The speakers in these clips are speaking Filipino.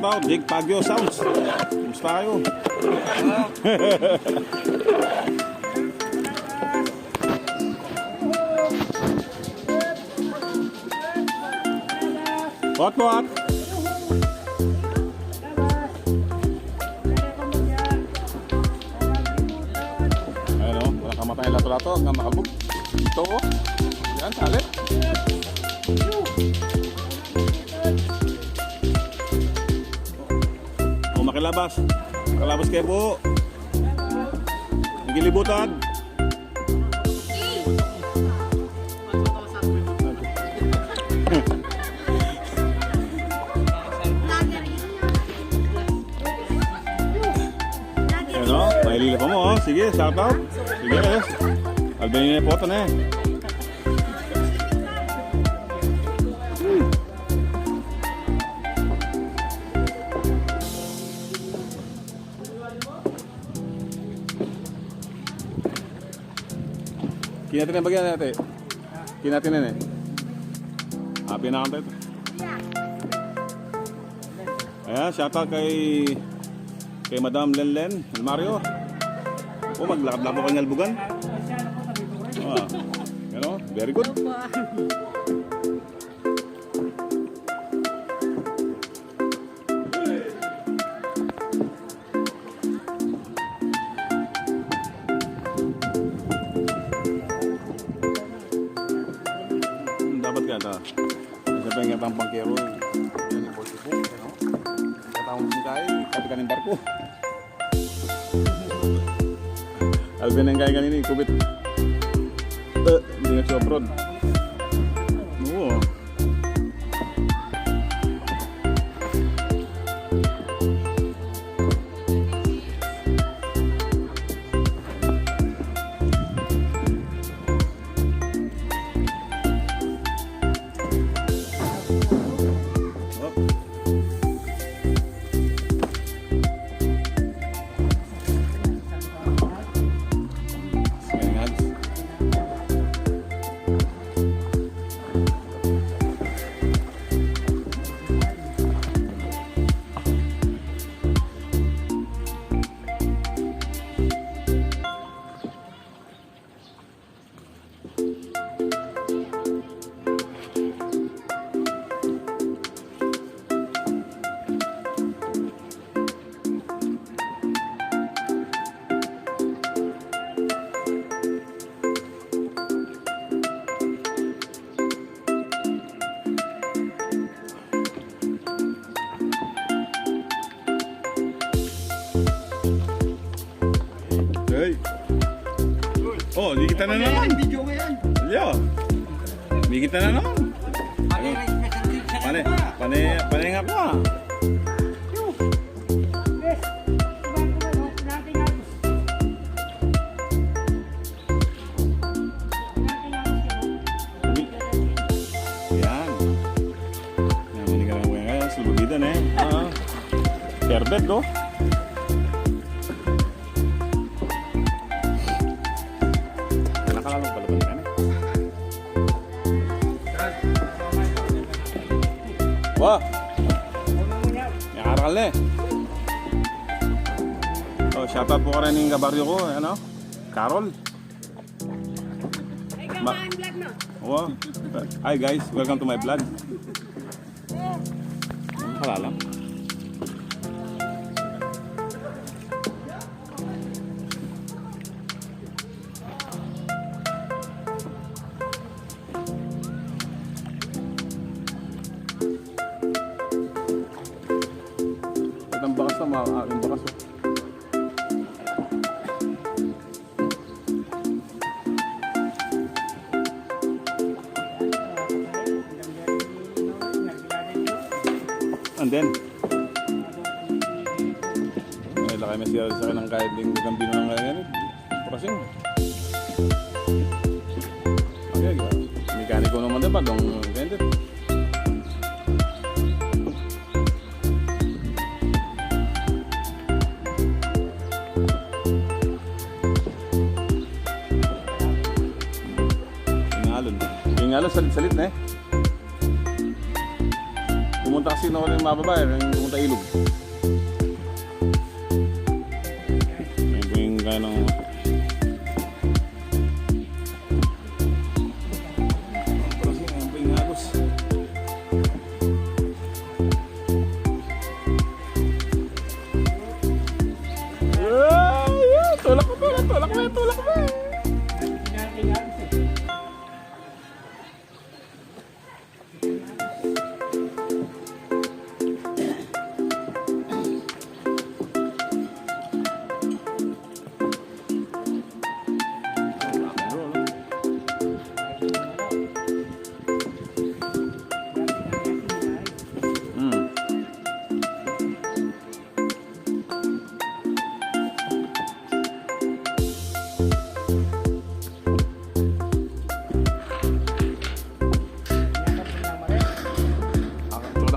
out, Jake Pagyo Sounds. Kumusta kayo? What? Ayan o, walang kamatay lato-lato hanggang makabog. Ito o. Yan, salit. O, makilabas. Makilabas kayo po. Nagilibutan. Mailila pa mo, oh. Sige, shout out. Sige, yes. Albanin na yung photo na eh. Kinatin na bagyan natin. Kinatin na eh. Pinakanta ito. Ayan, shout out kay Madam Lenlen, Mario. O, maglakad-lakad ko kanyang albugan. You know, very good. Dapat ka ito. Kasi pengen ang pangkero. Yan ang bote po. Katawang singkay, kapitan ng barko. Alvin ang kaya kanina, kubit. Hindi nga siya abroad. Oo. Hey. Oh, di kita na naman. Video ko yan. Yo. Di kita na naman. Pane nga po ah. Yan. Yan, hindi ka lang kuya kaya. Silubidan eh. Kerbet do. Nakalalong palaban ka na. Wah! Nakarakal na eh. Oh, shoutout po ka rin yung kabaryo ko. Ano? Carol. Ay, gamaan vlog no? Wow. Hi guys, welcome to my vlog. Kalalang. Ang bakas na mga aking bakas. And then, may lakay may siya sa akin ng kahit yung gambino ng kaya ganit. Prasing. Okay, mekaniko naman din pa, dong ganit. Yung salit-salit na eh. Pumunta kasi na wala yung mababa, yung pumunta ilog. Yan po yung ganong... Yan po yung agos. Tulak ko ba? Tulak ko ba? Tulak ko ba?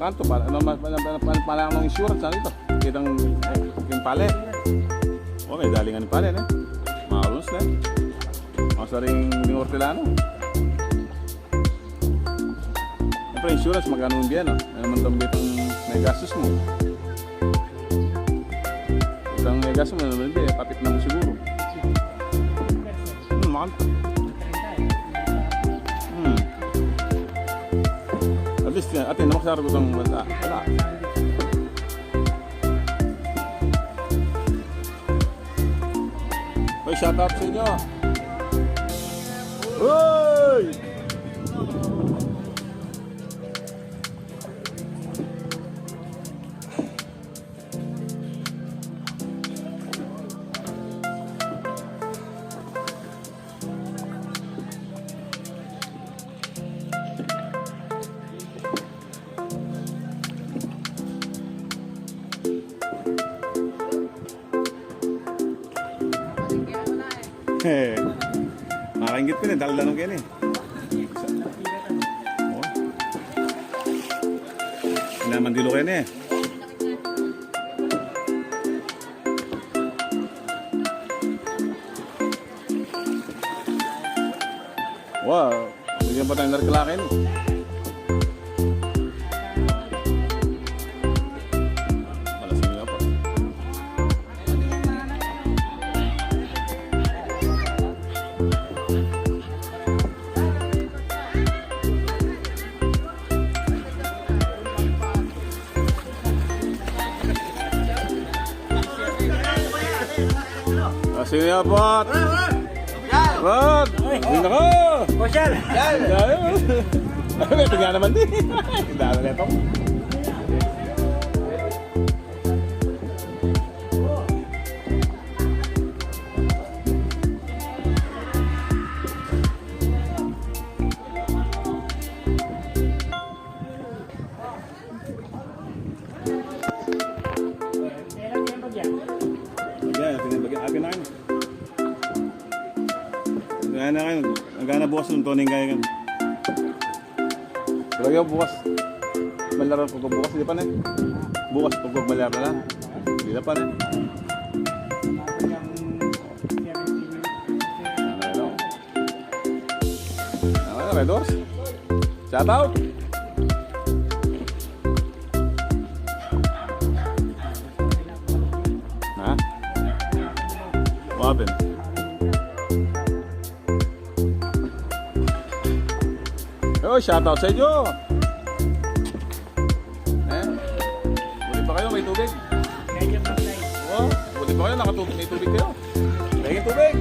Kanto para pala ng insurance ano ito kitang yung pale may dalingan ng pale eh maulos na masaring ng hortelano siyempre insurance magkano yung biyan ano naman itong may gastos mo itong may gastos mo naman biyan kapit na mo siguro makanta at least yan, atin naman sa araw itong wala. Hoy, shout out sa inyo. Hoy! Nakaingit ko na, dalalanong kayo eh. Namandilo kayo na eh. Wow, bigyan pa tayo narkalakin. Malasing nga po. Sige nga po. Rod! Hindi ko! Bosyal! Ito nga naman din. Dala na ito. Akin na kayo. Gaya na kayo. Gaya na bukas ng toning gaya kan. Talaga bukas. Malaro ko bukas. Hindi pa na eh. Bukas pag malaro na. Hindi na pa na eh. Ano Red Horse? Shout out! Ha? What happened? Oh, shout out sa inyo. Buti pa kayo, may tubig. Oh, buti pa kayo, nakatubig, may tubig kayo. May tubig.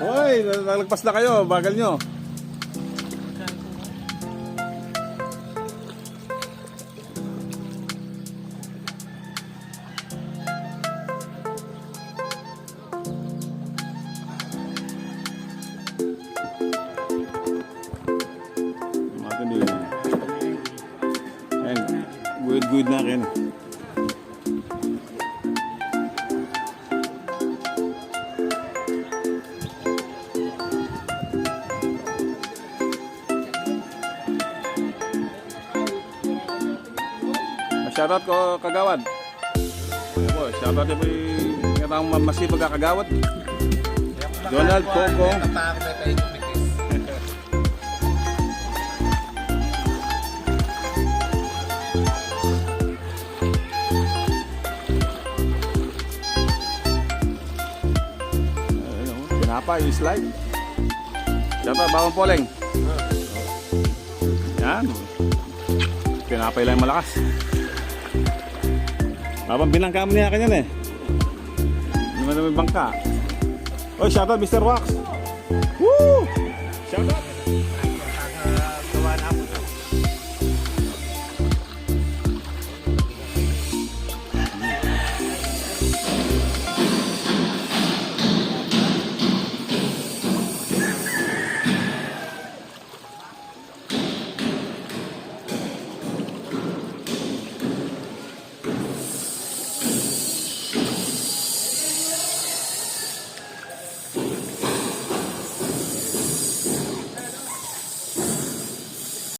Hoy, nalagpas na kayo, bagal nyo. Good na akin. Shoutout ko kagawad. Ayan po, shoutout niyo po yung masipag kagawad. Donald Coco. Pinapay, slide. Shoutout, Bawang Poleng. Yan. Pinapay lang yung malakas. Habang binangka mo niya kanyan eh. Hindi mo naman bangka. Oh, shoutout Mr. Wax. Woo! Shoutout.